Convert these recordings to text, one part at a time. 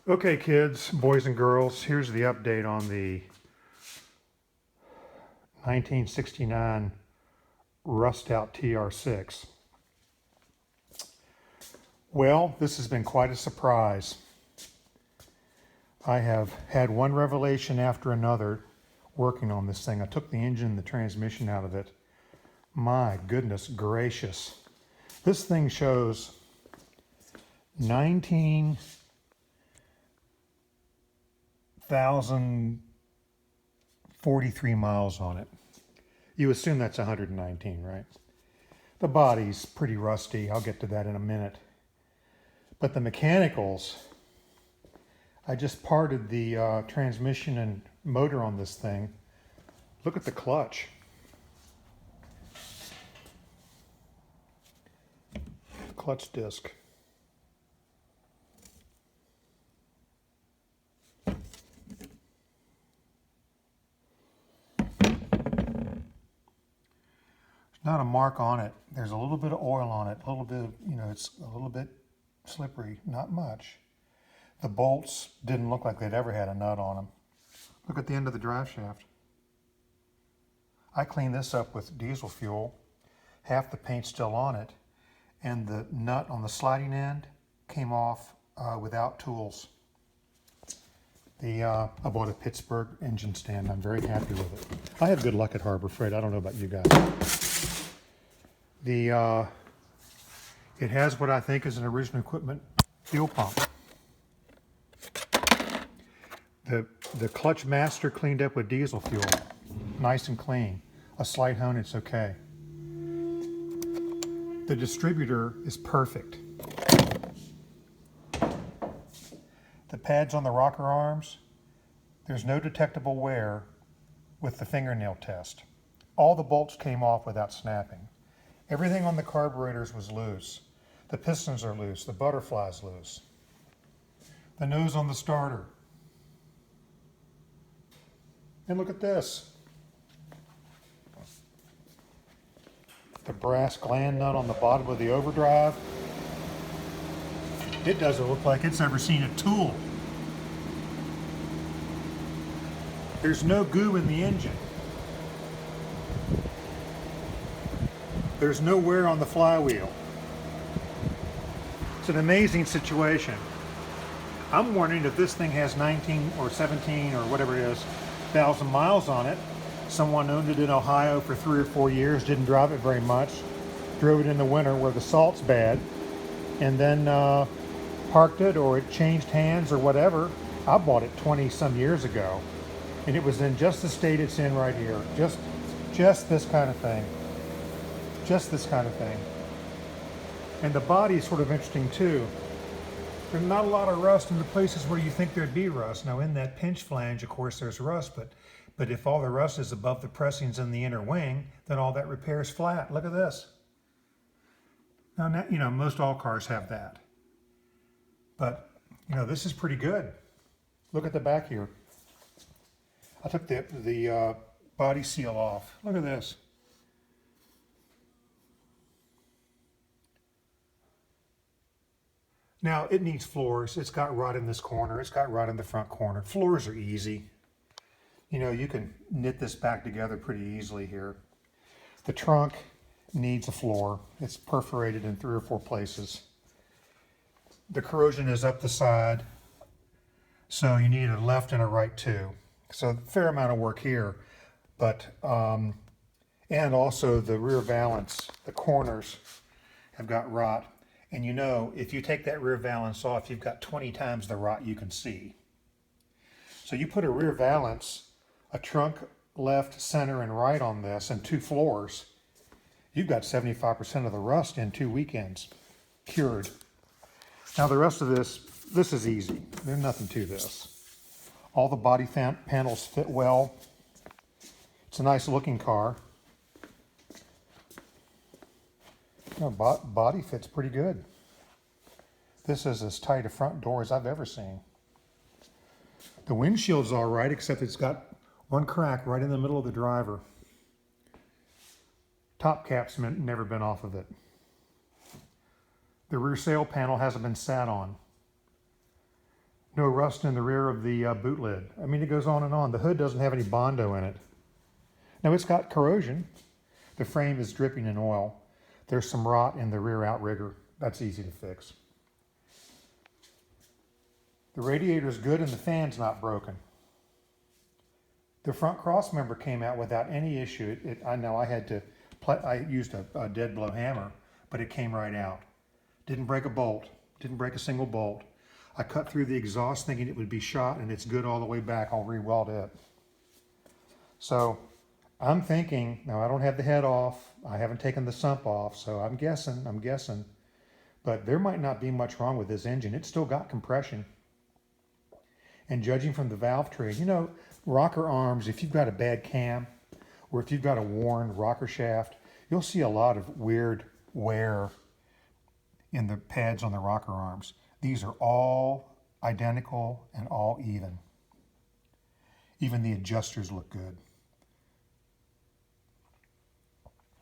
Okay, kids, boys and girls, here's the update on the 1969 rust out TR6. Well, this has been quite a surprise. I have had one revelation after another working on this thing. I took the engine and the transmission out of it. My goodness gracious. This thing shows 19,043 miles on it. You assume that's 119, right? The body's pretty rusty. I'll get to that in a minute. But the mechanicals, I just parted the transmission and motor on this thing. Look at the clutch. Clutch disc. Not a mark on it. There's a little bit of oil on it, a little bit of, it's a little bit slippery, not much. The bolts didn't look like they'd ever had a nut on them. Look at the end of the drive shaft. I cleaned this up with diesel fuel. Half the paint's still on it, and the nut on the sliding end came off without tools. I bought a Pittsburgh engine stand. I'm very happy with it. I have good luck at Harbor Freight. I don't know about you guys. It has what I think is an original equipment fuel pump. The clutch master cleaned up with diesel fuel, nice and clean. A slight hone, it's okay. The distributor is perfect. The pads on the rocker arms, there's no detectable wear with the fingernail test. All the bolts came off without snapping. Everything on the carburetors was loose. The pistons are loose, the butterfly's loose. The nose on the starter. And look at this. The brass gland nut on the bottom of the overdrive. It doesn't look like it's ever seen a tool. There's no goo in the engine. There's no wear on the flywheel. It's an amazing situation. I'm wondering if this thing has 19 or 17 or whatever it is, 1,000 miles on it. Someone owned it in Ohio for 3 or 4 years, didn't drive it very much, drove it in the winter where the salt's bad, and then parked it, or it changed hands or whatever. I bought it 20 some years ago, and it was in just the state it's in right here. Just this kind of thing. Just this kind of thing. And the body is sort of interesting too. There's not a lot of rust in the places where you think there'd be rust. Now in that pinch flange, of course, there's rust, but if all the rust is above the pressings in the inner wing, then all that repair is flat. Look at this. Now, most all cars have that. But, this is pretty good. Look at the back here. I took the body seal off. Look at this. Now, it needs floors. It's got rut in this corner. It's got rut in the front corner. Floors are easy. You can knit this back together pretty easily here. The trunk needs a floor. It's perforated in 3 or 4 places. The corrosion is up the side, so you need a left and a right too. So a fair amount of work here, but and also the rear valance, the corners have got rot. And if you take that rear valance off, you've got 20 times the rot you can see. So you put a rear valance, a trunk left, center, and right on this, and 2 floors, you've got 75% of the rust in 2 weekends, cured. Now the rest of this is easy. There's nothing to this. All the body panels fit well. It's a nice looking car. Body fits pretty good. This is as tight a front door as I've ever seen. The windshield's all right, except it's got one crack right in the middle of the driver. Top cap's never been off of it. The rear sail panel hasn't been sat on. No rust in the rear of the boot lid. I mean, it goes on and on. The hood doesn't have any Bondo in it. Now, it's got corrosion. The frame is dripping in oil. There's some rot in the rear outrigger. That's easy to fix. The radiator is good and the fan's not broken. The front cross member came out without any issue. I know I used a dead blow hammer, but it came right out. Didn't break a bolt, didn't break a single bolt. I cut through the exhaust thinking it would be shot, and it's good all the way back. I'll re-weld it. So I'm thinking, now I don't have the head off. I haven't taken the sump off, so I'm guessing. But there might not be much wrong with this engine. It's still got compression. And judging from the valve tree, you know, rocker arms, if you've got a bad cam, or if you've got a worn rocker shaft, you'll see a lot of weird wear in the pads on the rocker arms. These are all identical and all even. Even the adjusters look good.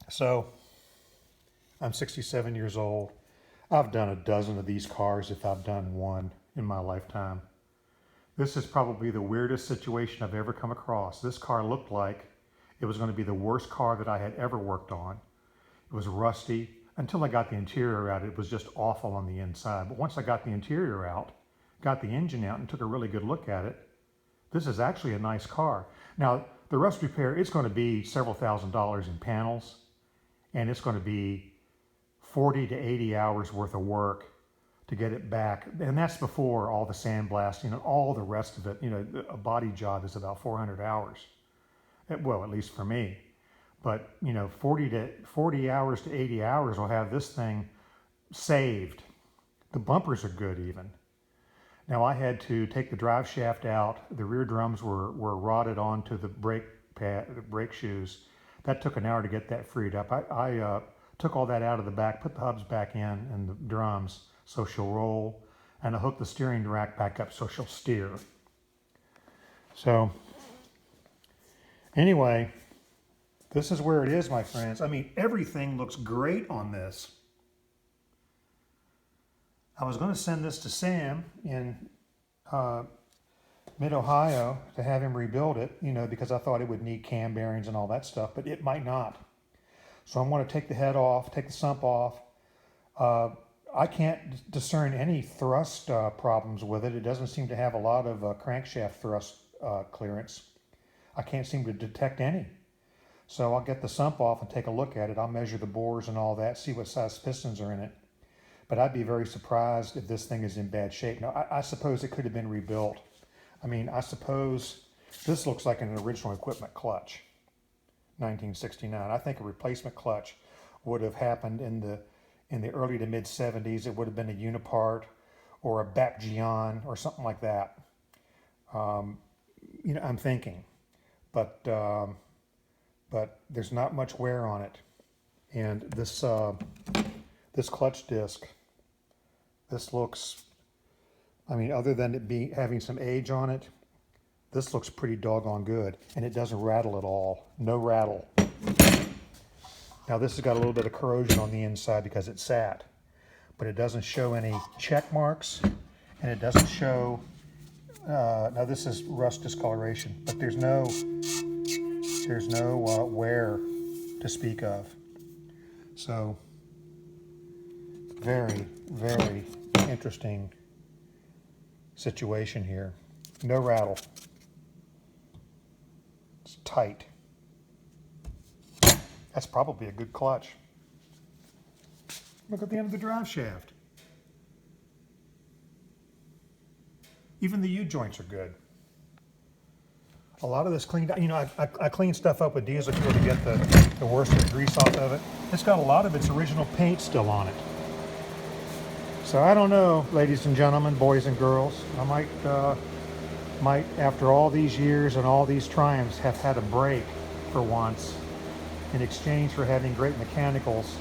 So, I'm 67 years old. I've done a dozen of these cars if I've done one in my lifetime. This is probably the weirdest situation I've ever come across. This car looked like it was going to be the worst car that I had ever worked on. It was rusty. Until I got the interior out, it was just awful on the inside. But once I got the interior out, got the engine out and took a really good look at it, this is actually a nice car. Now, the rust repair, it's going to be several $1,000s in panels, and it's going to be 40 to 80 hours worth of work to get it back. And that's before all the sandblasting and all the rest of it. You know, a body job is about 400 hours. Well, at least for me. But, you know, 40 hours to 80 hours will have this thing saved. The bumpers are good even. Now, I had to take the drive shaft out. The rear drums were rotted onto the brake shoes. That took an hour to get that freed up. I took all that out of the back, put the hubs back in and the drums so she'll roll, and I hooked the steering rack back up so she'll steer. So, anyway, this is where it is, my friends. I mean, everything looks great on this. I was going to send this to Sam in mid-Ohio to have him rebuild it, you know, because I thought it would need cam bearings and all that stuff, but it might not. So I'm going to take the head off, take the sump off. I can't discern any thrust problems with it. It doesn't seem to have a lot of crankshaft thrust clearance. I can't seem to detect any. So I'll get the sump off and take a look at it. I'll measure the bores and all that, see what size pistons are in it. But I'd be very surprised if this thing is in bad shape. Now, I suppose it could have been rebuilt. I mean, I suppose this looks like an original equipment clutch, 1969. I think a replacement clutch would have happened in the early to mid 70s. It would have been a Unipart or a Bapgeon or something like that. You know, I'm thinking, but there's not much wear on it. And this clutch disc, this looks, I mean, other than it having some age on it, this looks pretty doggone good. And it doesn't rattle at all. No rattle. Now this has got a little bit of corrosion on the inside because it sat, but it doesn't show any check marks, and it doesn't show, now this is rust discoloration, but there's no wear to speak of. So very, very interesting situation here. No rattle. It's tight. That's probably a good clutch. Look at the end of the drive shaft. Even the U-joints are good. A lot of this cleaned out. You know, I clean stuff up with diesel fuel to get the worst of the grease off of it. It's got a lot of its original paint still on it. So I don't know, ladies and gentlemen, boys and girls. I might, after all these years and all these triumphs, have had a break for once. In exchange for having great mechanicals,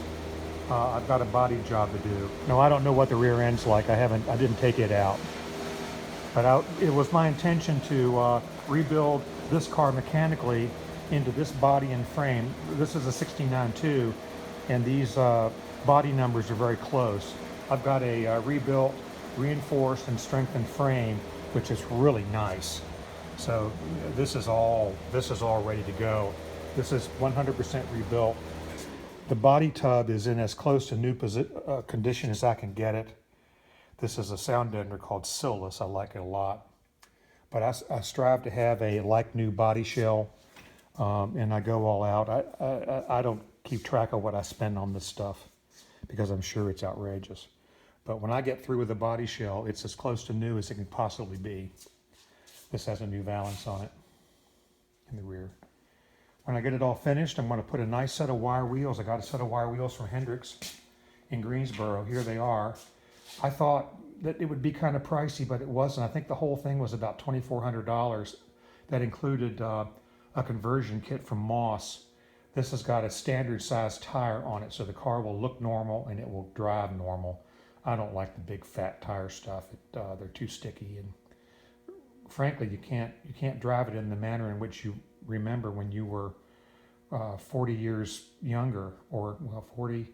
I've got a body job to do. No, I don't know what the rear end's like. I didn't take it out. But it was my intention to rebuild this car mechanically into this body and frame. This is a 69 too, and these body numbers are very close. I've got a rebuilt, reinforced, and strengthened frame which is really nice. So this is all ready to go. This is 100% rebuilt. The body tub is in as close to new condition as I can get it. This is a sound deadener called Silus. I like it a lot. But I strive to have a like new body shell, and I go all out. I don't keep track of what I spend on this stuff because I'm sure it's outrageous. But when I get through with the body shell, it's as close to new as it can possibly be. This has a new valance on it in the rear. When I get it all finished, I'm going to put a nice set of wire wheels. I got a set of wire wheels from Hendrix in Greensboro. Here they are. I thought that it would be kind of pricey, but it wasn't. I think the whole thing was about $2,400. That included a conversion kit from Moss. This has got a standard size tire on it, so the car will look normal and it will drive normal. I don't like the big fat tire stuff. They're too sticky, and frankly, you can't drive it in the manner in which you remember when you were 40 years younger, or well, 40.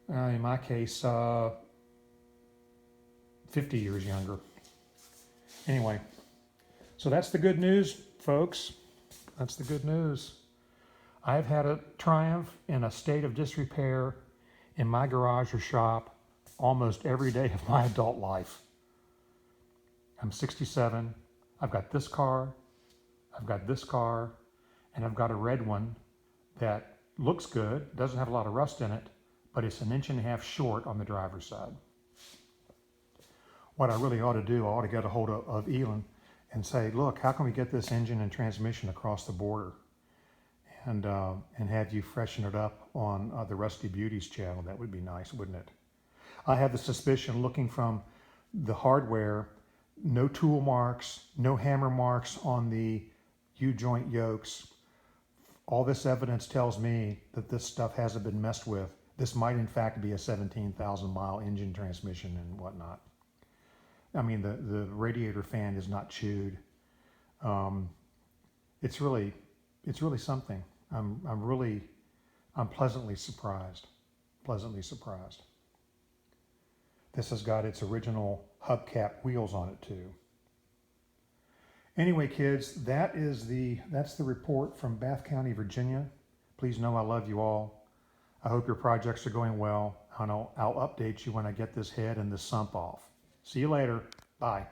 In my case, 50 years younger. Anyway, so that's the good news, folks. That's the good news. I've had a Triumph in a state of disrepair in my garage or shop almost every day of my adult life. I'm 67. I've got this car, I've got this car, and I've got a red one that looks good, doesn't have a lot of rust in it, but it's 1.5 inches short on the driver's side. What I really ought to do, I ought to get a hold of Elon and say, look, how can we get this engine and transmission across the border? And have you freshen it up on the Rusty Beauties channel. That would be nice, wouldn't it? I have the suspicion, looking from the hardware, no tool marks, no hammer marks on the U-joint yokes. All this evidence tells me that this stuff hasn't been messed with. This might in fact be a 17,000 mile engine, transmission, and whatnot. I mean, the radiator fan is not chewed. It's really something. I'm pleasantly surprised. Pleasantly surprised. This has got its original hubcap wheels on it too. Anyway, kids, that's the report from Bath County, Virginia. Please know I love you all. I hope your projects are going well. I'll update you when I get this head and this sump off. See you later. Bye.